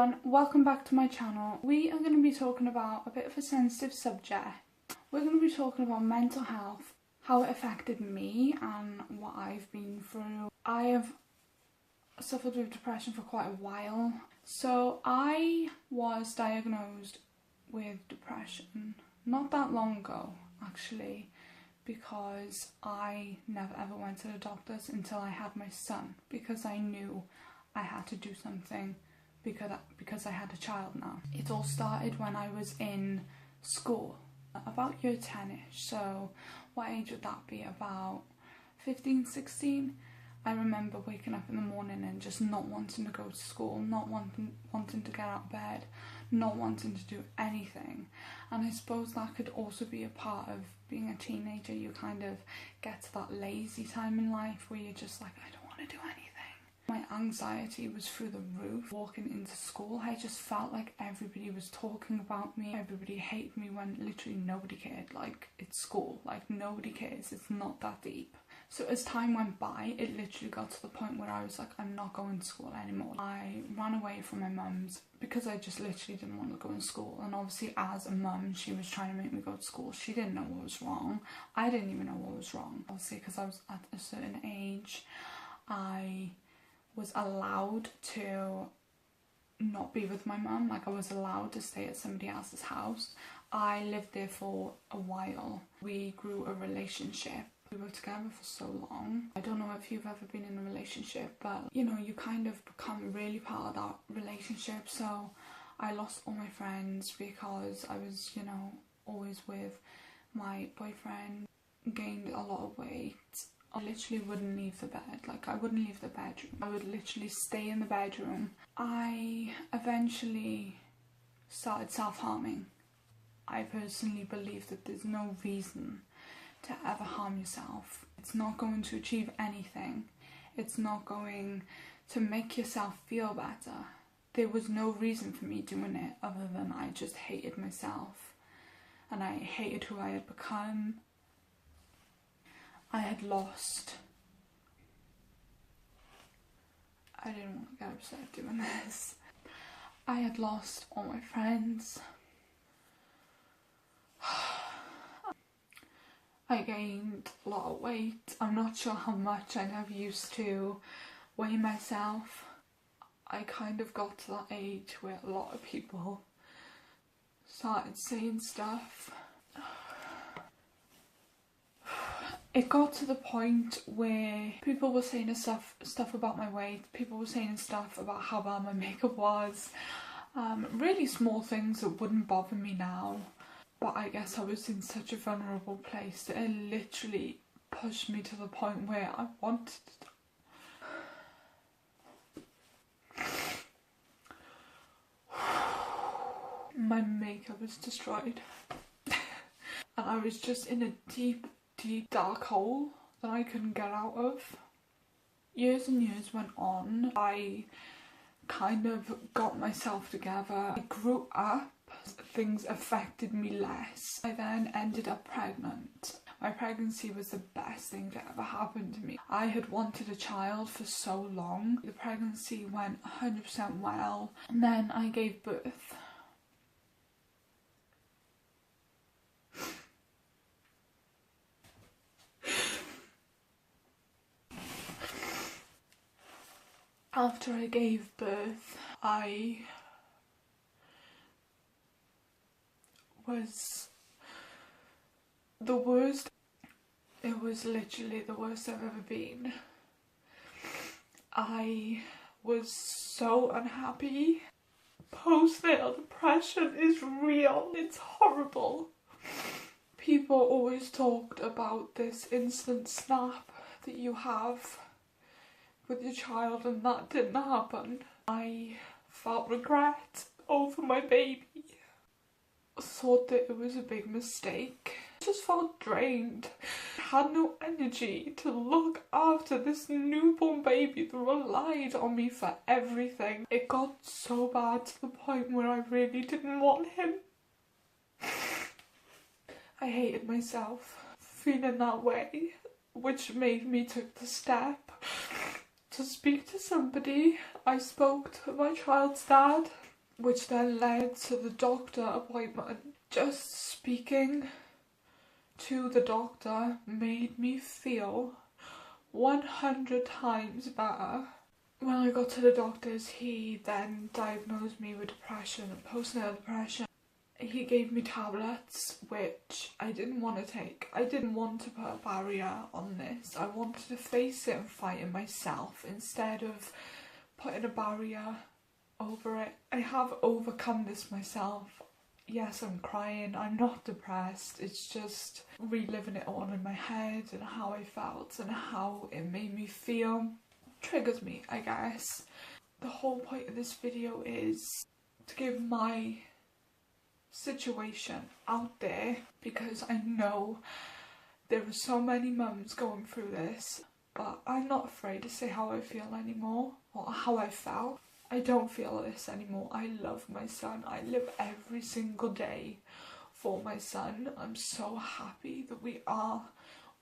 everyone, welcome back to my channel. We are going to be talking about a bit of a sensitive subject. We're going to be talking about mental health, how it affected me and what I've been through. I have suffered with depression for quite a while. So I was diagnosed with depression not that long ago actually, because I never ever went to the doctors until I had my son, because I knew I had to do something because I had a child now. It all started when I was in school, about year 10ish, so what age would that be, about 15, 16? I remember waking up in the morning and just not wanting to go to school, not wanting to get out of bed, not wanting to do anything. And I suppose that could also be a part of being a teenager. You kind of get to that lazy time in life where you're just like, I don't want to do anything. My anxiety was through the roof. Walking into school, I just felt like everybody was talking about me. Everybody hated me when literally nobody cared. Like, it's school, like nobody cares, it's not that deep. So as time went by, it literally got to the point where I was like, I'm not going to school anymore. I ran away from my mum's because I just literally didn't want to go in school. And obviously as a mum, she was trying to make me go to school. She didn't know what was wrong. I didn't even know what was wrong. Obviously because I was at a certain age, I was allowed to not be with my mum. Like, I was allowed to stay at somebody else's house. I lived there for a while. We grew a relationship. We were together for so long. I don't know if you've ever been in a relationship, but you know, you kind of become really part of that relationship. So I lost all my friends because I was, you know, always with my boyfriend. Gained a lot of weight. I literally wouldn't leave the bed. Like, I wouldn't leave the bedroom. I would literally stay in the bedroom. I eventually started self-harming. I personally believe that there's no reason to ever harm yourself. It's not going to achieve anything. It's not going to make yourself feel better. There was no reason for me doing it other than I just hated myself. And I hated who I had become. I had lost. I didn't want to get upset doing this. I had lost all my friends. I gained a lot of weight. I'm not sure how much. I never used to weigh myself. I kind of got to that age where a lot of people started saying stuff. It got to the point where people were saying stuff about my weight. People were saying stuff about how bad my makeup was. Really small things that wouldn't bother me now. But I guess I was in such a vulnerable place that it literally pushed me to the point where I wanted to... My makeup was destroyed. And I was just in a deep dark hole that I couldn't get out of. Years and years went on. I kind of got myself together. I grew up. Things affected me less. I then ended up pregnant. My pregnancy was the best thing that ever happened to me. I had wanted a child for so long. The pregnancy went 100% well. And then I gave birth. After I gave birth, I was the worst. It was literally the worst I've ever been. I was so unhappy. Postnatal depression is real. It's horrible. People always talked about this instant snap that you have with your child, and that didn't happen. I felt regret over my baby. Thought that it was a big mistake. I just felt drained. I had no energy to look after this newborn baby that relied on me for everything. It got so bad to the point where I really didn't want him. I hated myself feeling that way, which made me take the step to speak to somebody. I spoke to my child's dad. which then led to the doctor appointment. Just speaking to the doctor made me feel 100 times better. When I got to the doctor's, he then diagnosed me with depression and postnatal depression. He gave me tablets, which I didn't want to take. I didn't want to put a barrier on this. I wanted to face it and fight it myself instead of putting a barrier over it. I have overcome this myself. Yes, I'm crying, I'm not depressed, it's just reliving it all in my head and how I felt and how it made me feel. Triggers me, I guess. The whole point of this video is to give my situation out there, because I know there are so many mums going through this, but I'm not afraid to say how I feel anymore, or how I felt. I don't feel this anymore. I love my son. I live every single day for my son. I'm so happy that we are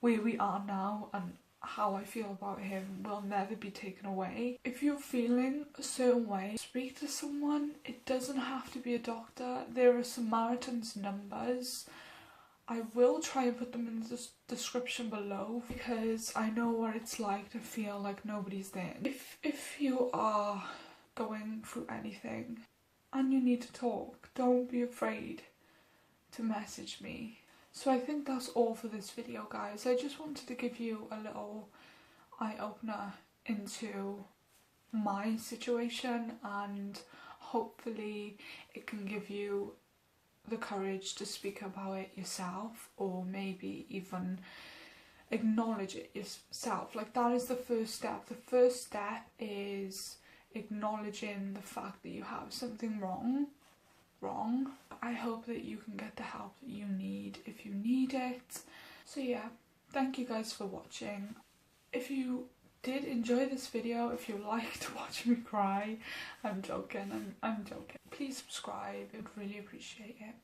where we are now, and how I feel about him will never be taken away. If you're feeling a certain way, speak to someone. It doesn't have to be a doctor. There are Samaritans numbers. I will try and put them in the description below, because I know what it's like to feel like nobody's there. If you are going through anything and you need to talk, don't be afraid to message me. So I think that's all for this video, guys. I just wanted to give you a little eye-opener into my situation, and hopefully it can give you the courage to speak about it yourself, or maybe even acknowledge it yourself. Like, that is the first step. The first step is acknowledging the fact that you have something wrong. I hope that you can get the help that you need if you need it. So yeah, thank you guys for watching. If you did enjoy this video, if you like to watch me cry, I'm joking, I'm joking. Please subscribe, I'd really appreciate it.